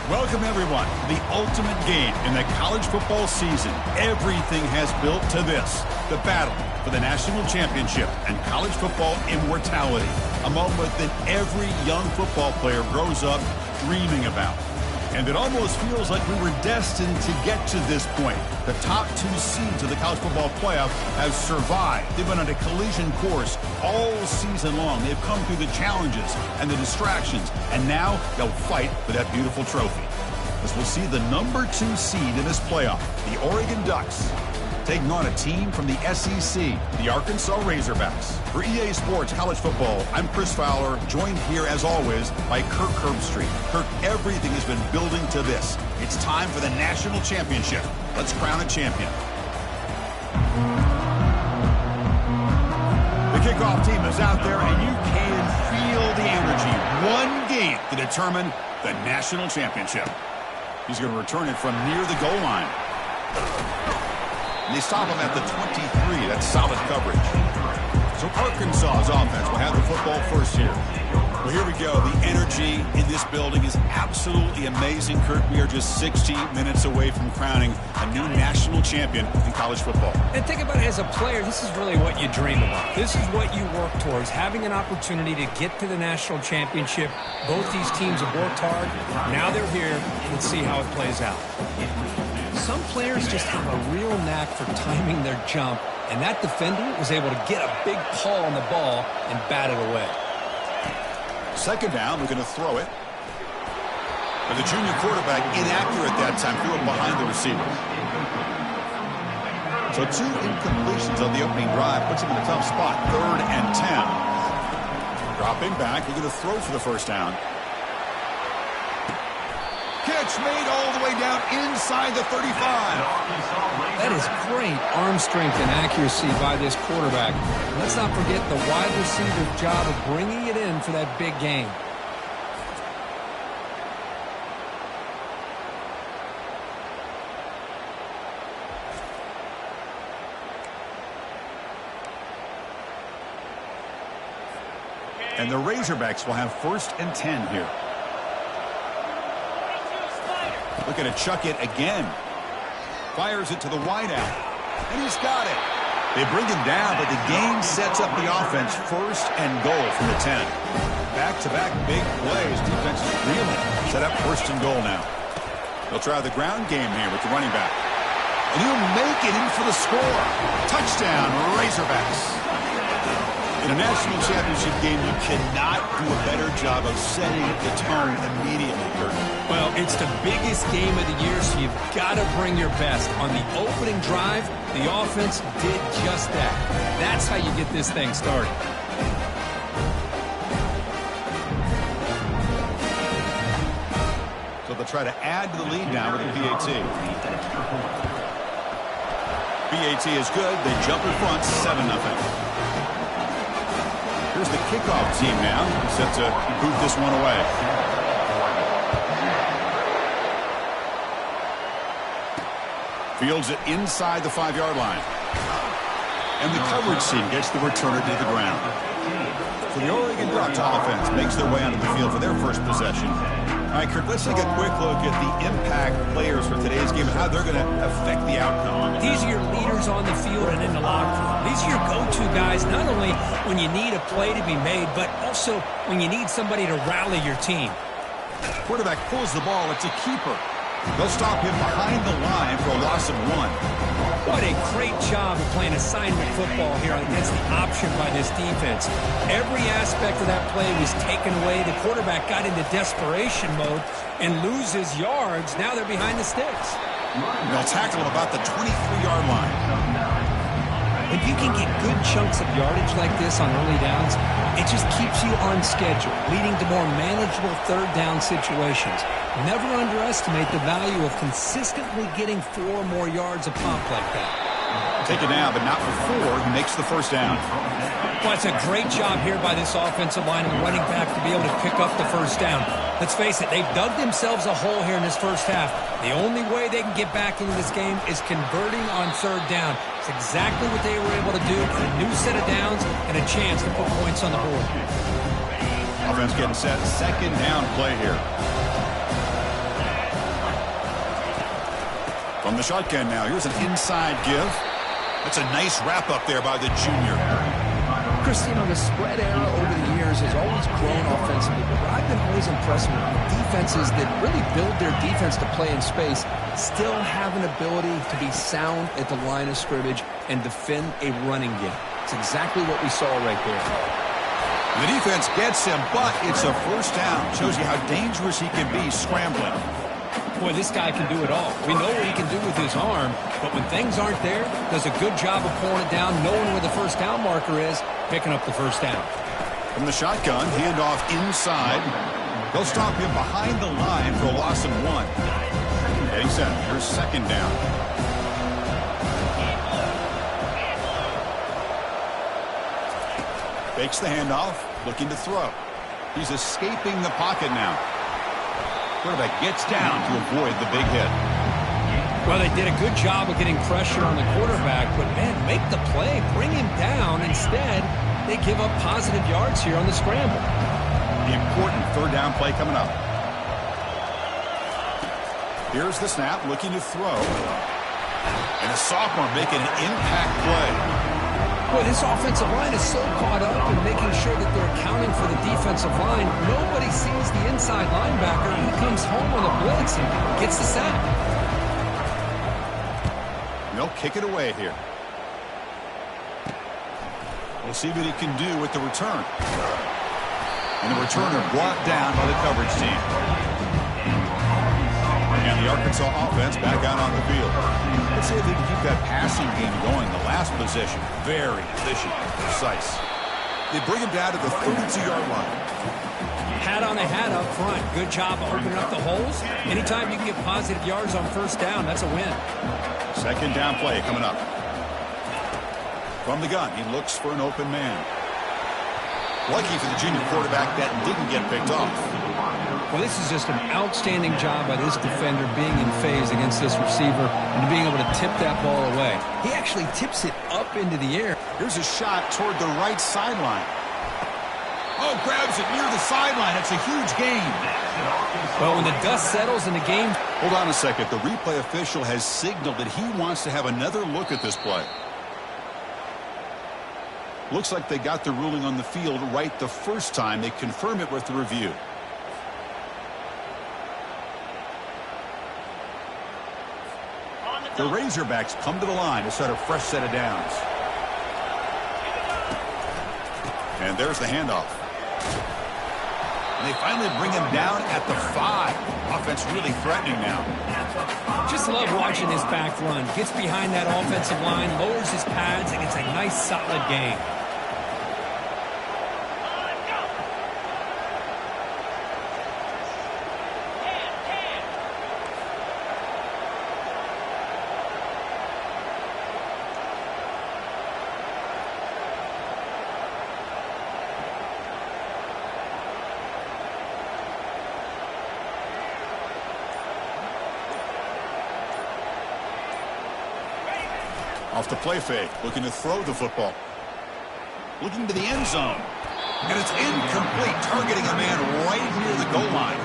Welcome, everyone, to the ultimate game in the college football season. Everything has built to this, the battle for the national championship and college football immortality, a moment that every young football player grows up dreaming about. And it almost feels like we were destined to get to this point. The top two seeds of the college football playoff have survived. They've been on a collision course all season long. They've come through the challenges and the distractions, and now they'll fight for that beautiful trophy. As we'll see the number 2 seed in this playoff, the Oregon Ducks, taking on a team from the SEC, the Arkansas Razorbacks. For EA Sports College Football, I'm Chris Fowler, joined here, as always, by Kirk Herbstreit. Kirk, everything has been building to this. It's time for the national championship. Let's crown a champion. The kickoff team is out there, and you can feel the energy. One game to determine the national championship. He's going to return it from near the goal line. And they stop him at the 23. That's solid coverage. So Arkansas's offense will have the football first here. Well, here we go. The energy in this building is absolutely amazing, Kirk. We are just 60 minutes away from crowning a new national champion in college football. And think about it, as a player, this is really what you dream about. This is what you work towards, having an opportunity to get to the national championship. Both these teams have worked hard. Now they're here. Let's see how it plays out. Some players just have a real knack for timing their jump, and that defender was able to get a big paw on the ball and bat it away. Second down, we're going to throw it. But the junior quarterback inaccurate that time, threw it behind the receiver. So 2 incompletions on the opening drive puts him in a tough spot. 3rd and 10. Dropping back, we're going to throw for the first down. Catch made all the way down inside the 35. That is great arm strength and accuracy by this quarterback. Let's not forget the wide receiver's job of bringing it in for that big game. And the Razorbacks will have 1st and 10 here. Looking to chuck it again. Fires it to the wideout. And he's got it. They bring him down, but the game sets up the offense 1st and goal from the 10. Back-to-back big plays. Defense is reeling. Set up 1st and goal now. They'll try the ground game here with the running back. And he'll make it in for the score. Touchdown, Razorbacks. In a national championship game, you cannot do a better job of setting the tone immediately, Kurt. Well, it's the biggest game of the year, so you've got to bring your best. On the opening drive, the offense did just that. That's how you get this thing started. So they'll try to add to the lead now with the PAT. PAT is good. They jump in front, 7-0. Here's the kickoff team now, set to boot this one away. Fields it inside the 5-yard line. And the coverage team gets the returner to the ground. So the Oregon Ducks offense makes their way onto the field for their first possession. All right, Kirk, let's take a quick look at the impact players for today's game and how they're going to affect the outcome. These are your leaders on the field and in the locker room. These are your go-to guys, not only when you need a play to be made, but also when you need somebody to rally your team. Quarterback pulls the ball. It's a keeper. They'll stop him behind the line for a loss of 1. What a great job of playing assignment football here against the option by this defense. Every aspect of that play was taken away. The quarterback got into desperation mode and loses yards. Now they're behind the sticks. They'll tackle him about the 23-yard line. When you can get good chunks of yardage like this on early downs, it just keeps you on schedule, leading to more manageable 3rd down situations. Never underestimate the value of consistently getting 4 or more yards a pop like that. Take it now, but not for 4. He makes the first down. Well, it's a great job here by this offensive line and the running back to be able to pick up the first down. Let's face it, they've dug themselves a hole here in this first half. The only way they can get back into this game is converting on 3rd down. It's exactly what they were able to do. A new set of downs and a chance to put points on the board. Offense getting set. 2nd down play here. From the shotgun now, here's an inside give. That's a nice wrap up there by the junior. Chris, the spread era over the years has always grown offensively, but what I've been always impressed with defenses that really build their defense to play in space still have an ability to be sound at the line of scrimmage and defend a running game. It's exactly what we saw right there. The defense gets him, but it's a first down. Shows you how dangerous he can be scrambling. Boy, this guy can do it all. We know what he can do with his arm, but when things aren't there, does a good job of pulling it down, knowing where the first down marker is, picking up the first down. From the shotgun, handoff inside. They'll stop him behind the line for a loss of 1. Heading set. Here's second down. Fakes the handoff, looking to throw. He's escaping the pocket now. Quarterback gets down to avoid the big hit. Well, they did a good job of getting pressure on the quarterback, but, man, make the play, bring him down. Instead, they give up positive yards here on the scramble. The important third down play coming up. Here's the snap, looking to throw. And a sophomore making an impact play. Boy, this offensive line is so caught up in making sure that they're accounting for the defensive line. Nobody sees the inside linebacker. He comes home on a blitz and gets the sack. They'll kick it away here. We'll see what he can do with the return. And the returner brought down by the coverage team. And the Arkansas offense back out on the field. Let's see if they can keep that passing game going. The last possession, very efficient, precise. They bring him down to the 32-yard line. Hat on a hat up front. Good job of opening up the holes. Anytime you can get positive yards on first down, that's a win. Second down play coming up. From the gun, he looks for an open man. Lucky for the junior quarterback that didn't get picked off. Well, this is just an outstanding job by this defender being in phase against this receiver and being able to tip that ball away. He actually tips it up into the air. Here's a shot toward the right sideline. Oh, grabs it near the sideline. It's a huge gain. Well, when the dust settles in the game... Hold on a second. The replay official has signaled that he wants to have another look at this play. Looks like they got the ruling on the field right the first time. They confirm it with the review. The Razorbacks come to the line to set a fresh set of downs. And there's the handoff. And they finally bring him down at the 5. Offense really threatening now. Just love watching this back run. Gets behind that offensive line, lowers his pads, and gets a nice solid gain. Off the play fake, looking to throw the football. Looking to the end zone. And it's incomplete, targeting a man right near the goal line.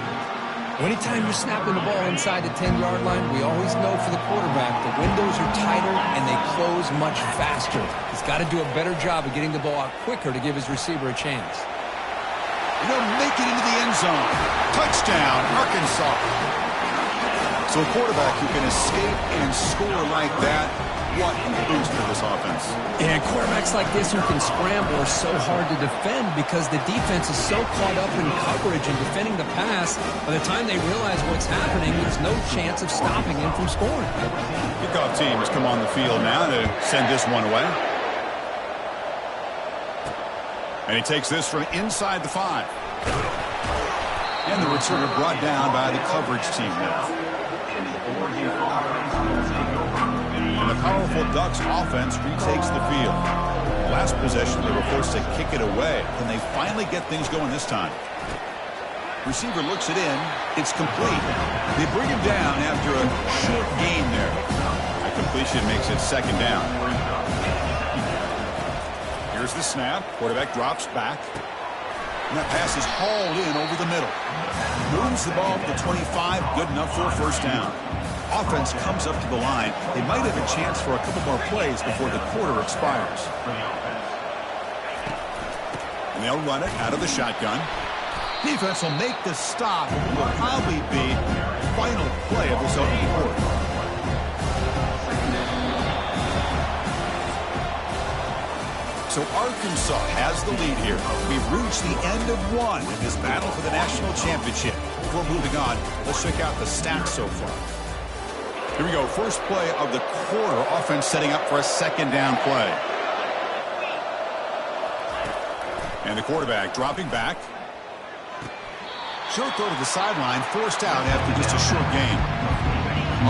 Anytime you're snapping the ball inside the 10-yard line, we always know for the quarterback the windows are tighter and they close much faster. He's got to do a better job of getting the ball out quicker to give his receiver a chance. And they'll make it into the end zone. Touchdown, Arkansas. So a quarterback who can escape and score like that, what a boost for this offense. And quarterbacks like this who can scramble are so hard to defend because the defense is so caught up in coverage and defending the pass. By the time they realize what's happening, there's no chance of stopping him from scoring. Kickoff team has come on the field now to send this one away. And he takes this from inside the 5. And the returner brought down by the coverage team now. And the powerful Ducks offense retakes the field. Last possession, they were forced to kick it away. Can they finally get things going this time? Receiver looks it in. It's complete. They bring him down after a short gain there. A completion makes it second down. Here's the snap. Quarterback drops back. And that pass is hauled in over the middle. Moves the ball to the 25. Good enough for a first down. offense comes up to the line, they might have a chance for a couple more plays before the quarter expires. And they'll run it out of the shotgun. Defense will make the stop. It will probably be the final play of this opening quarter. So Arkansas has the lead here. We've reached the end of one in this battle for the national championship. Before moving on, let's check out the stats so far. Here we go. First play of the quarter. Offense setting up for a second down play. And the quarterback dropping back. Short throw to the sideline, forced out after just a short gain.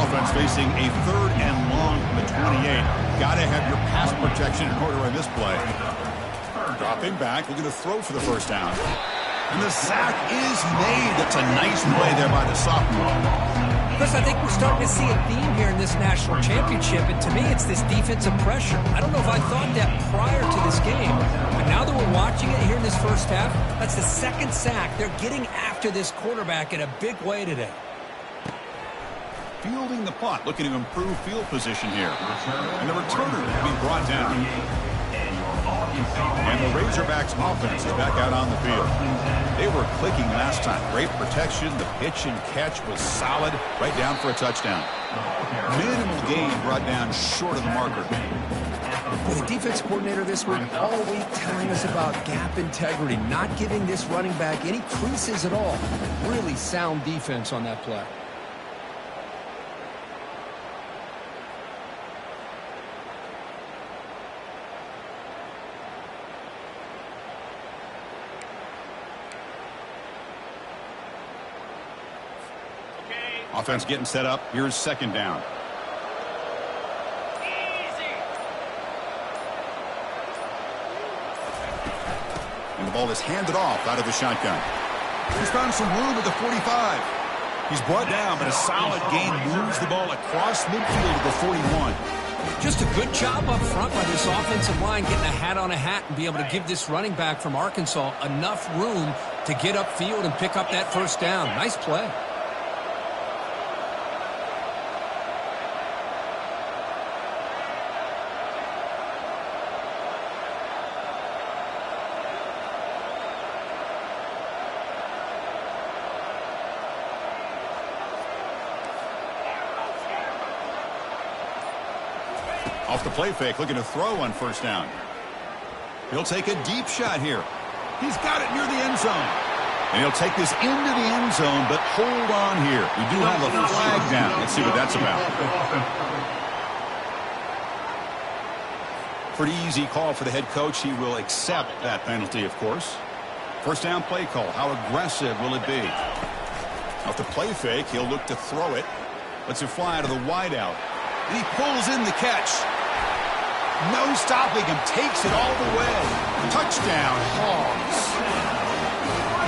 Offense facing a 3rd and long from the 28. Got to have your pass protection in order on this play. Dropping back, looking to throw for the first down. And the sack is made. That's a nice play there by the sophomore. Chris, I think we're starting to see a theme here in this national championship, and to me it's this defensive pressure. I don't know if I thought that prior to this game, but now that we're watching it here in this first half, that's the 2nd sack. They're getting after this quarterback in a big way today. Fielding the punt, looking to improve field position here. And the returner being brought down. And the Razorbacks offense is back out on the field. They were clicking last time. Great protection. The pitch and catch was solid. Right down for a touchdown. Minimal gain brought down short of the marker. Well, the defense coordinator this week all week telling us about gap integrity, not giving this running back any creases at all. Really sound defense on that play. Offense getting set up. Here's second down. And the ball is handed off out of the shotgun. He's found some room at the 45. He's brought down, but a solid gain moves the ball across midfield to the 41. Just a good job up front by this offensive line, getting a hat on a hat and be able to give this running back from Arkansas enough room to get upfield and pick up that first down. Nice play. Off the play fake, looking to throw on first down. He'll take a deep shot here. He's got it near the end zone. And he'll take this into the end zone, but hold on here. We do have a flag down. Let's see what that's about. Pretty easy call for the head coach. He will accept that penalty, of course. First down play call. How aggressive will it be? Off the play fake, he'll look to throw it. Lets it fly out of the wideout. And he pulls in the catch. No stopping him. Takes it all the way. Touchdown, Hogs.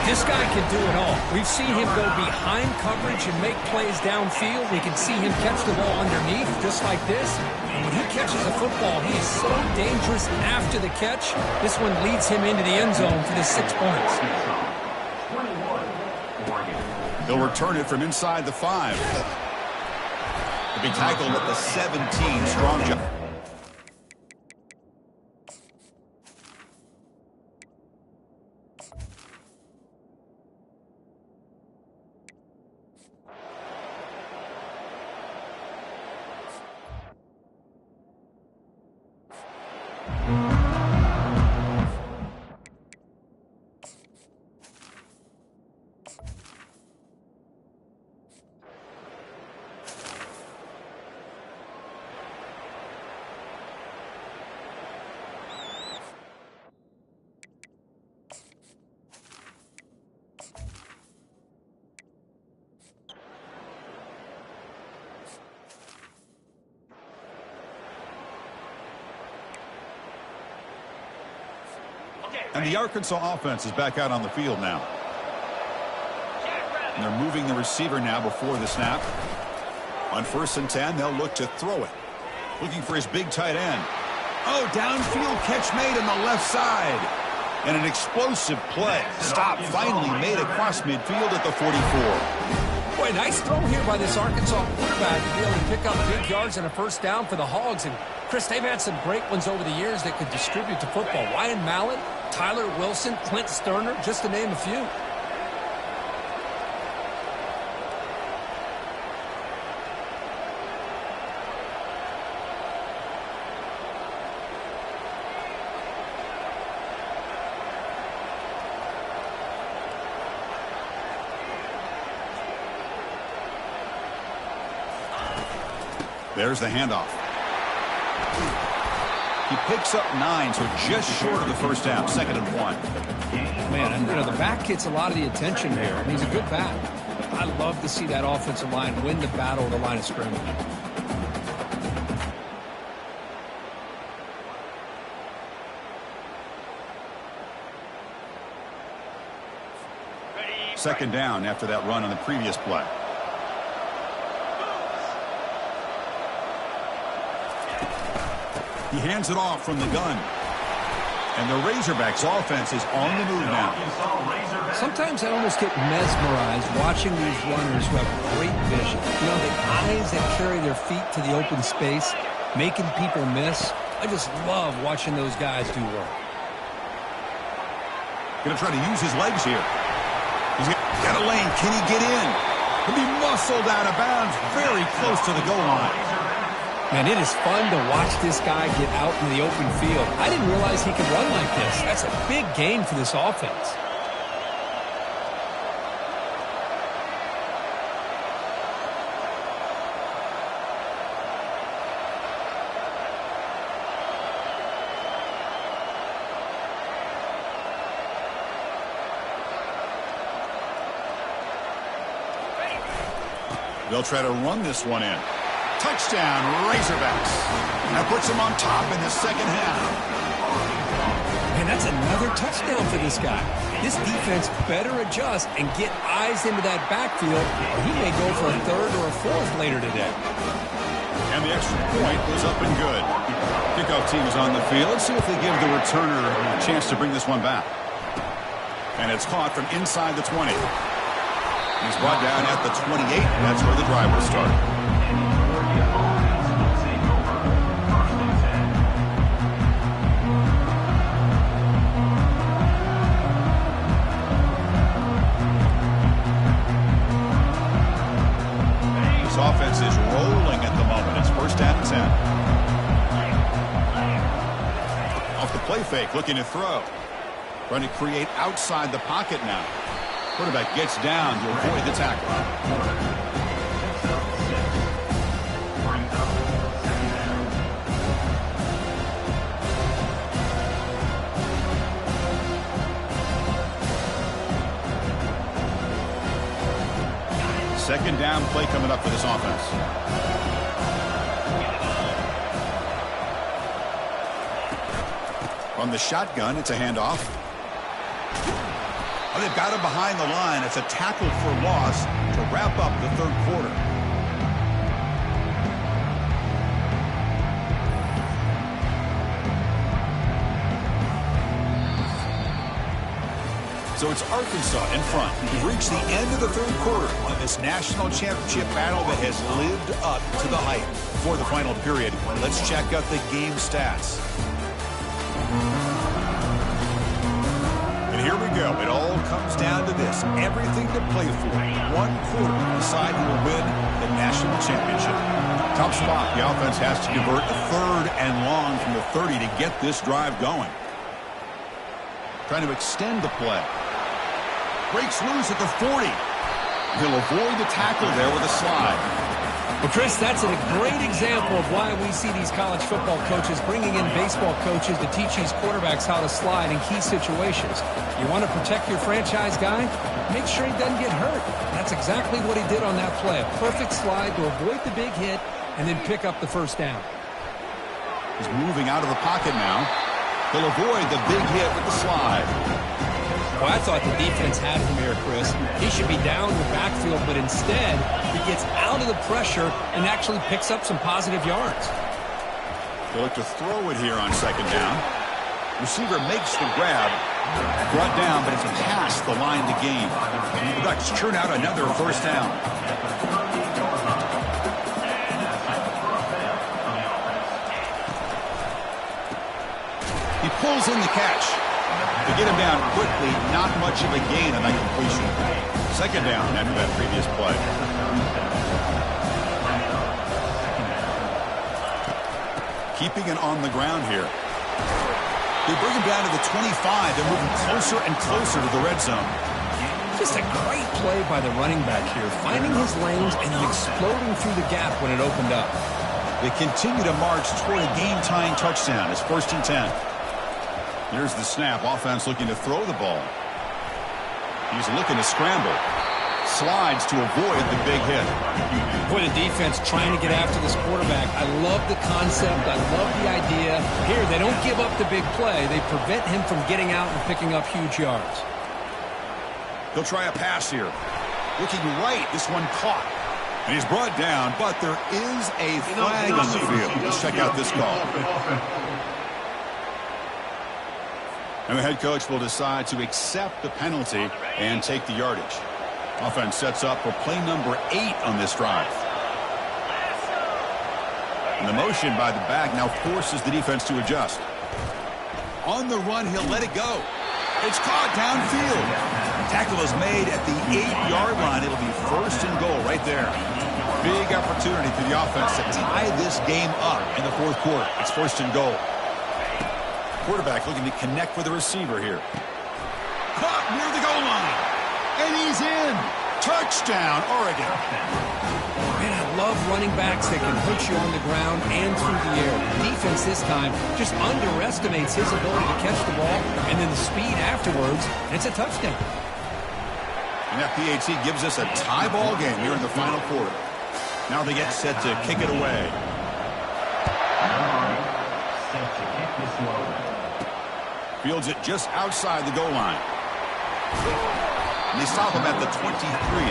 This guy can do it all. We've seen him go behind coverage and make plays downfield. We can see him catch the ball underneath, just like this. And when he catches a football, he is so dangerous after the catch. This one leads him into the end zone for the 6 points. They'll return it from inside the 5. To be tackled at the 17. Strong job. And the Arkansas offense is back out on the field now. And they're moving the receiver now before the snap. On 1st and 10, they'll look to throw it. Looking for his big tight end. Oh, downfield catch made on the left side. And an explosive play. Stop finally made across midfield at the 44. Boy, nice throw here by this Arkansas quarterback to be able to pick up big yards and a first down for the Hogs. And, Chris, they've had some great ones over the years that could distribute the football. Ryan Mallett, Tyler Wilson, Clint Sterner, just to name a few. There's the handoff. He picks up 9, so just short of the first down, 2nd and 1. Man, you know, the back gets a lot of the attention here, and he's a good back. I love to see that offensive line win the battle at the line of scrimmage. Second down after that run on the previous play. He hands it off from the gun. And the Razorbacks offense is on the move now. Sometimes I almost get mesmerized watching these runners who have great vision. You know, the eyes that carry their feet to the open space, making people miss. I just love watching those guys do work. Going to try to use his legs here. He's got a lane. Can he get in? He'll be muscled out of bounds very close to the goal line. Man, it is fun to watch this guy get out in the open field. I didn't realize he could run like this. That's a big gain for this offense. They'll try to run this one in. Touchdown, Razorbacks. That puts him on top in the second half. And that's another touchdown for this guy. This defense better adjust and get eyes into that backfield, or he may go for a third or a fourth later today. And the extra point was up and good. Kickoff team is on the field. Let's see if they give the returner a chance to bring this one back. And it's caught from inside the 20. He's brought down at the 28. That's where the drive will start. This offense is rolling at the moment. It's 1st down and 10. Off the play fake, looking to throw. Trying to create outside the pocket now. Quarterback gets down to avoid the tackle. Second down play coming up for this offense. From the shotgun, it's a handoff. Oh, they've got him behind the line. It's a tackle for loss to wrap up the 3rd quarter. So it's Arkansas in front. We've reached the end of the 3rd quarter of this national championship battle that has lived up to the hype. For the final period, let's check out the game stats. And here we go. It all comes down to this. Everything to play for. 1 quarter to decide who will win the national championship. Top spot. The offense has to convert a 3rd and long from the 30 to get this drive going. Trying to extend the play. Breaks loose at the 40. He'll avoid the tackle there with a slide. Well, Chris, that's a great example of why we see these college football coaches bringing in baseball coaches to teach these quarterbacks how to slide in key situations. You want to protect your franchise guy? Make sure he doesn't get hurt. That's exactly what he did on that play. A perfect slide to avoid the big hit and then pick up the 1st down. He's moving out of the pocket now. He'll avoid the big hit with the slide. Well, I thought the defense had him here, Chris. He should be down in the backfield, but instead, he gets out of the pressure and actually picks up some positive yards. They'll look to throw it here on 2nd down. Receiver makes the grab. Brought down, but it's past the line to gain. The Ducks churn out another 1st down. pulls in the catch. To get him down quickly, not much of a gain on that completion. Second down after that previous play. Keeping it on the ground here. They bring him down to the 25. They're moving closer and closer to the red zone. Just a great play by the running back here, finding his lanes and then exploding through the gap when it opened up. They continue to march toward a game-tying touchdown. It's 1st and 10. Here's the snap. Offense looking to throw the ball. He's looking to scramble. Slides to avoid the big hit. Boy, the defense trying to get after this quarterback. I love the concept. I love the idea. Here, they don't give up the big play. They prevent him from getting out and picking up huge yards. They'll try a pass here. Looking right. This one caught. And he's brought down, but there is a flag on the field. Let's check out this call. And the head coach will decide to accept the penalty and take the yardage. Offense sets up for play number 8 on this drive. And the motion by the back now forces the defense to adjust. On the run, he'll let it go. It's caught downfield. Tackle is made at the 8-yard line. It'll be 1st and goal right there. Big opportunity for the offense to tie this game up in the 4th quarter. It's 1st and goal. Quarterback looking to connect with the receiver here. Caught near the goal line. And he's in. Touchdown, Oregon. Man, I love running backs that can put you on the ground and through the air. Defense this time just underestimates his ability to catch the ball and then the speed afterwards, and it's a touchdown. And that PAT gives us a tie ball game here in the final quarter. Now they get set to kick it away. Fields it just outside the goal line. And they stop him at the 23.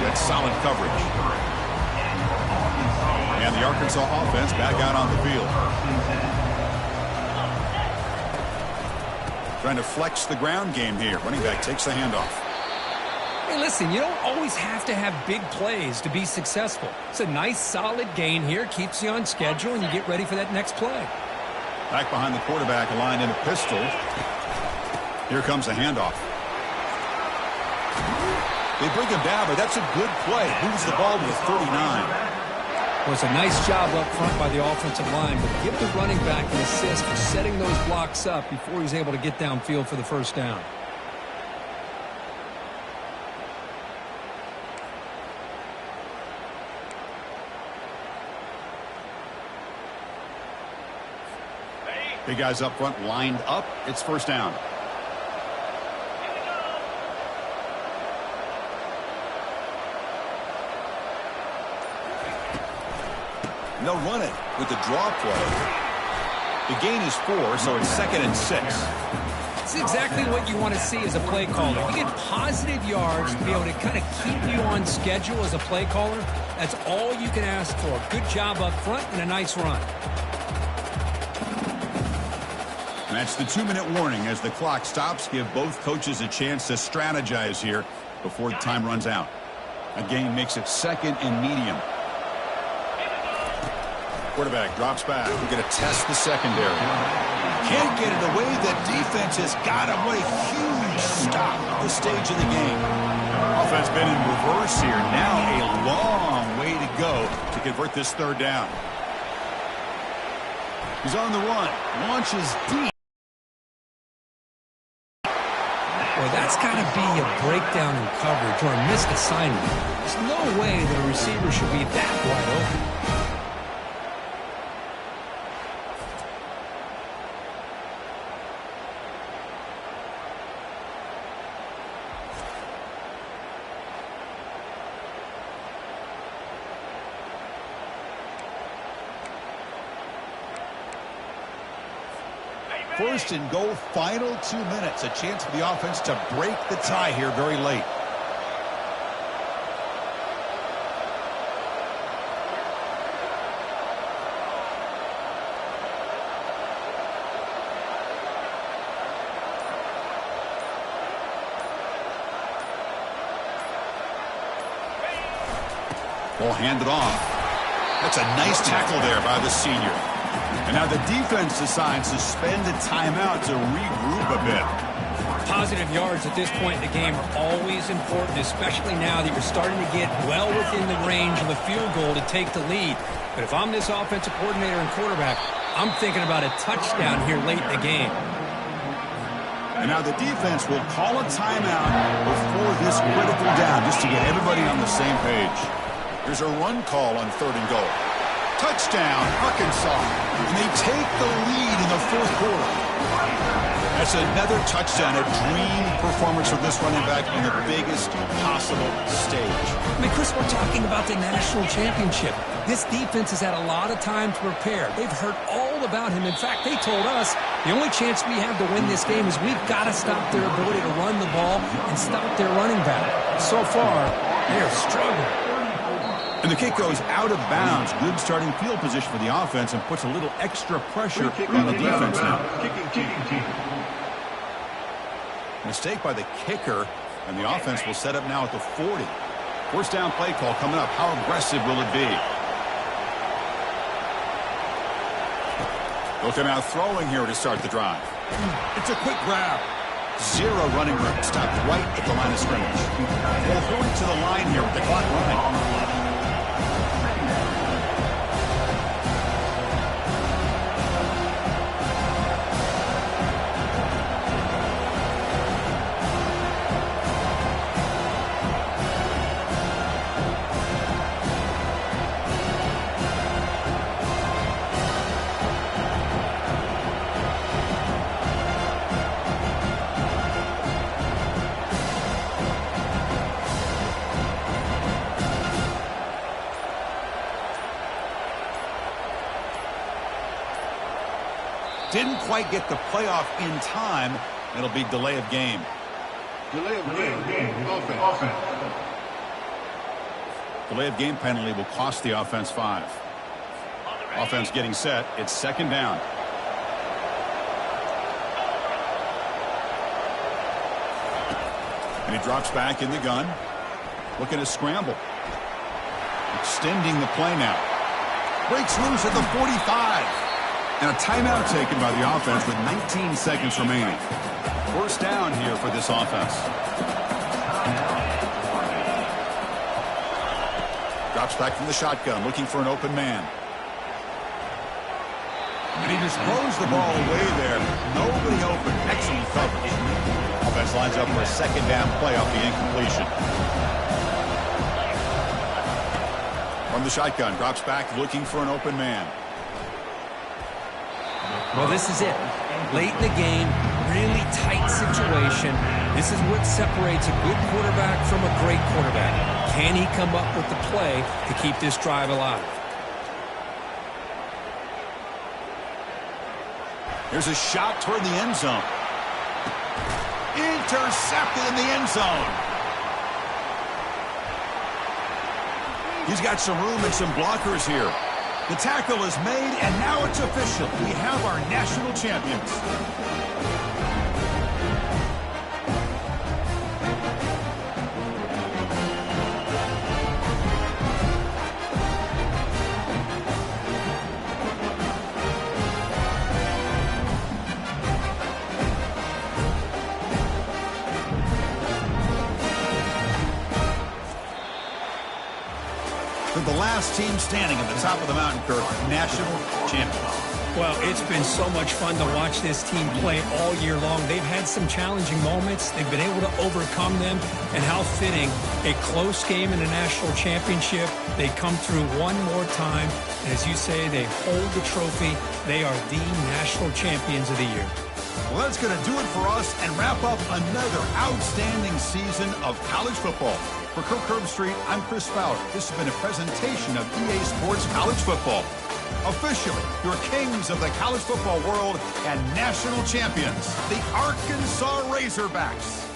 That's solid coverage. And the Arkansas offense back out on the field. Trying to flex the ground game here. Running back takes the handoff. Hey, listen, you don't always have to have big plays to be successful. It's a nice, solid gain here. Keeps you on schedule, and you get ready for that next play. Back behind the quarterback, aligned in a pistol. Here comes the handoff. They bring him down, but that's a good play. Moves the ball to the 39. Well, it's a nice job up front by the offensive line, but give the running back an assist for setting those blocks up before he's able to get downfield for the 1st down. Big guys up front lined up. It's 1st down. And they'll run it with the draw play. The gain is 4, so it's 2nd and 6. It's exactly what you want to see as a play caller. You get positive yards to be able to kind of keep you on schedule as a play caller. That's all you can ask for. Good job up front and a nice run. And that's the 2-minute warning as the clock stops. Give both coaches a chance to strategize here before the time runs out. A gain makes it 2nd and medium. Quarterback drops back. We're going to test the secondary. Can't get it away. The defense has got him. What a huge stop at this stage of the game. Offense been in reverse here. Now a long way to go to convert this 3rd down. He's on the run. Launches deep. Well, that's got to be a breakdown in coverage or a missed assignment. There's no way that a receiver should be that wide open. First and goal, final 2 minutes. A chance for the offense to break the tie here very late. Ball handed off. That's a nice tackle there by the senior. And now the defense decides to spend a timeout to regroup a bit. Positive yards at this point in the game are always important, especially now that you're starting to get well within the range of a field goal to take the lead. But if I'm this offensive coordinator and quarterback, I'm thinking about a touchdown here late in the game. And now the defense will call a timeout before this critical down, just to get everybody on the same page. Here's a run call on 3rd and goal. Touchdown, Arkansas. And they take the lead in the 4th quarter. That's another touchdown, a dream performance for this running back on the biggest possible stage. I mean, Chris, we're talking about the national championship. This defense has had a lot of time to prepare. They've heard all about him. In fact, they told us the only chance we have to win this game is we've got to stop their ability to run the ball and stop their running back. So far, they're struggling. And the kick goes out of bounds. Good starting field position for the offense and puts a little extra pressure on the defense now. Mistake by the kicker, and the offense will set up now at the 40. 1st down play call coming up. How aggressive will it be? Looking out throwing here to start the drive. It's a quick grab. 0 running room. Stopped right at the line of scrimmage. They'll throw it to the line here with the clock running. Didn't quite get the playoff in time. It'll be delay of game. Delay of game. Offense. Delay of game penalty will cost the offense 5. Offense getting set. It's 2nd down. And he drops back in the gun. Looking to scramble. Extending the play now. Breaks loose at the 45. And a timeout taken by the offense with 19 seconds remaining. 1st down here for this offense. Drops back from the shotgun, looking for an open man. And he just throws the ball away there. Nobody open. Excellent coverage. Offense lines up for a 2nd down play off the incompletion. From the shotgun, drops back, looking for an open man. Well, this is it. Late in the game, really tight situation. This is what separates a good quarterback from a great quarterback. Can he come up with the play to keep this drive alive? There's a shot toward the end zone. Intercepted in the end zone. He's got some room and some blockers here. The tackle is made, and now it's official. We have our national champions. The last team standing at the top of the mountain, Kirk, national champions. Well, it's been so much fun to watch this team play all year long. They've had some challenging moments. They've been able to overcome them. And how fitting, a close game in a national championship. They come through one more time. And as you say, they hold the trophy. They are the national champions of the year. Well, that's going to do it for us and wrap up another outstanding season of college football. For Kirk Herbstreit, I'm Chris Fowler. This has been a presentation of EA Sports College Football. Officially, your kings of the college football world and national champions, the Arkansas Razorbacks.